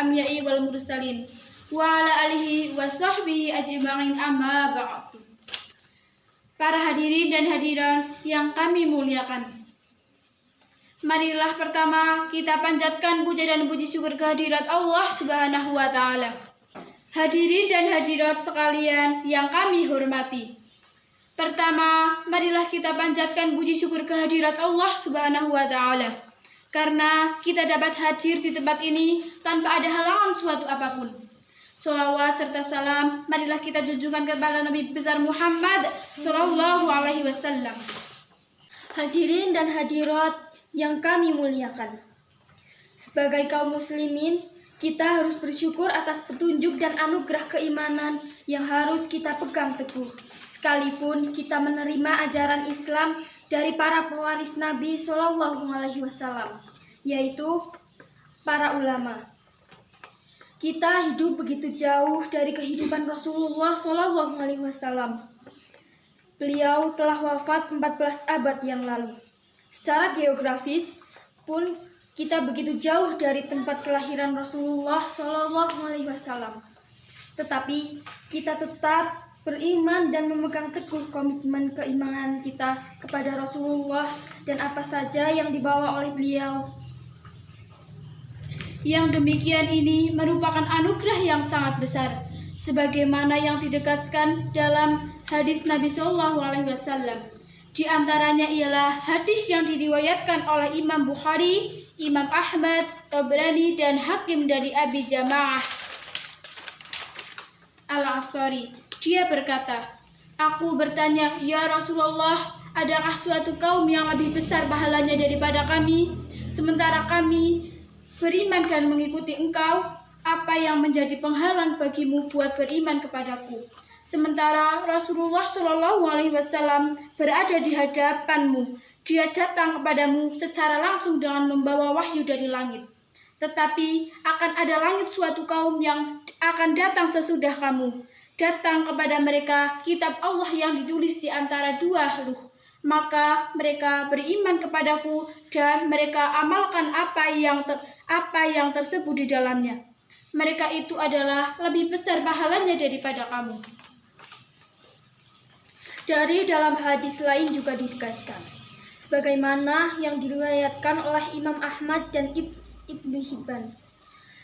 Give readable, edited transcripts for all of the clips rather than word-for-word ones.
amya'i wal mursalin wa ala alihi wa sahbihi ajma'in amma ba'du. Para hadirin dan hadirat yang kami muliakan, marilah pertama kita panjatkan puja dan puji syukur kehadirat Allah Subhanahu wa Ta'ala. Hadirin dan hadirat sekalian yang kami hormati, pertama, marilah kita panjatkan puji syukur kehadirat Allah Subhanahu wa Ta'ala, karena kita dapat hadir di tempat ini tanpa ada halangan suatu apapun. Sholawat serta salam marilah kita junjungkan kepada Nabi besar Muhammad Sallallahu Alaihi Wasallam. Hadirin dan hadirat yang kami muliakan, sebagai kaum muslimin, kita harus bersyukur atas petunjuk dan anugerah keimanan yang harus kita pegang teguh, sekalipun kita menerima ajaran Islam dari para pewaris Nabi Shallallahu Alaihi Wasallam, yaitu para ulama. Kita hidup begitu jauh dari kehidupan Rasulullah Shallallahu Alaihi Wasallam. Beliau telah wafat 14 abad yang lalu. Secara geografis pun kita begitu jauh dari tempat kelahiran Rasulullah Shallallahu Alaihi Wasallam. Tetapi kita tetap beriman dan memegang teguh komitmen keimanan kita kepada Rasulullah dan apa saja yang dibawa oleh beliau. Yang demikian ini merupakan anugerah yang sangat besar, sebagaimana yang ditegaskan dalam hadis Nabi Shallallahu Alaihi Wasallam. Di antaranya ialah hadis yang diriwayatkan oleh Imam Bukhari, Imam Ahmad, Tabrani, dan Hakim dari Abi Jamaah Al-Ansari. Dia berkata, "Aku bertanya, ya Rasulullah, adakah suatu kaum yang lebih besar pahalanya daripada kami? Sementara kami beriman dan mengikuti engkau, apa yang menjadi penghalang bagimu buat beriman kepadaku?" Sementara Rasulullah Shallallahu Alaihi Wasallam berada di hadapanmu, dia datang kepadamu secara langsung dengan membawa wahyu dari langit. Tetapi akan ada langit suatu kaum yang akan datang sesudah kamu. Datang kepada mereka kitab Allah yang ditulis di antara dua luh. Maka mereka beriman kepadaku dan mereka amalkan apa yang tersebut di dalamnya. Mereka itu adalah lebih besar pahalanya daripada kamu. Dari dalam hadis lain juga ditegaskan, sebagaimana yang diriwayatkan oleh Imam Ahmad dan Ibnu Hibban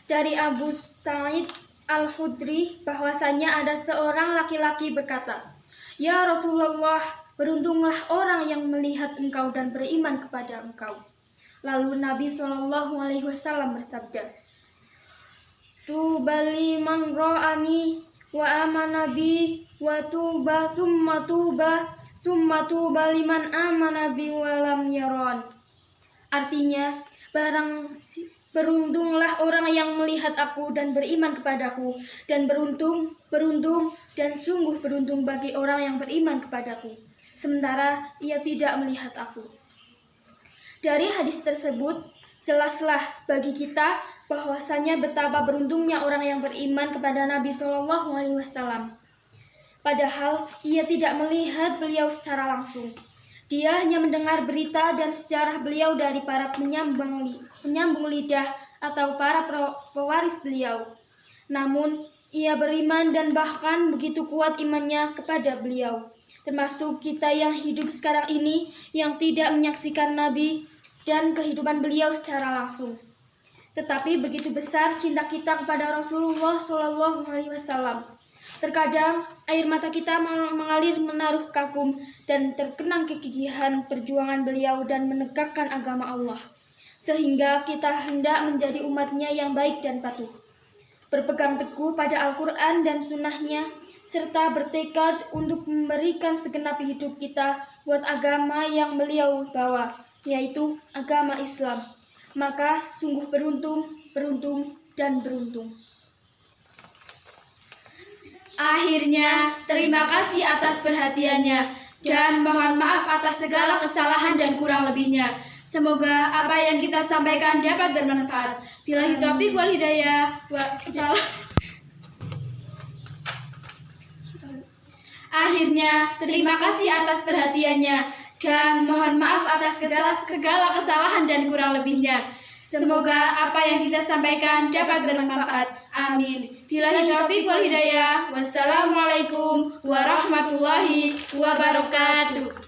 dari Abu Sa'id Al-Khudri, bahwasanya ada seorang laki-laki berkata, "Ya Rasulullah, beruntunglah orang yang melihat engkau dan beriman kepada engkau." Lalu Nabi Shallallahu Alaihi Wasallam bersabda, "Tuba liman ra'ani wa amana bi wa tuba summa tuba liman amana bi wa lam yaron." Artinya, beruntunglah orang yang melihat aku dan beriman kepadaku, dan beruntung dan sungguh beruntung bagi orang yang beriman kepadaku, sementara ia tidak melihat aku. Dari hadis tersebut, jelaslah bagi kita bahwasanya betapa beruntungnya orang yang beriman kepada Nabi Shallallahu Alaihi Wasallam. Padahal ia tidak melihat beliau secara langsung. Dia hanya mendengar berita dan sejarah beliau dari para penyambung lidah atau para pewaris beliau. Namun, ia beriman dan bahkan begitu kuat imannya kepada beliau. Termasuk kita yang hidup sekarang ini yang tidak menyaksikan Nabi dan kehidupan beliau secara langsung. Tetapi begitu besar cinta kita kepada Rasulullah Shallallahu Alaihi Wasallam. Terkadang air mata kita mengalir menaruh kagum dan terkenang kegigihan perjuangan beliau dan menegakkan agama Allah, sehingga kita hendak menjadi umatnya yang baik dan patuh, berpegang teguh pada Al-Quran dan sunnahnya, serta bertekad untuk memberikan segenap hidup kita buat agama yang beliau bawa, yaitu agama Islam. Maka sungguh beruntung, dan beruntung. Akhirnya, terima kasih atas perhatiannya dan mohon maaf atas segala kesalahan dan kurang lebihnya. Semoga apa yang kita sampaikan dapat bermanfaat. Billahi taufiq wal hidayah. Akhirnya, terima kasih atas perhatiannya dan mohon maaf atas segala kesalahan dan kurang lebihnya. Semoga apa yang kita sampaikan dapat bermanfaat. Amin. Billahi taufiq wal hidayah. Wassalamualaikum warahmatullahi wabarakatuh.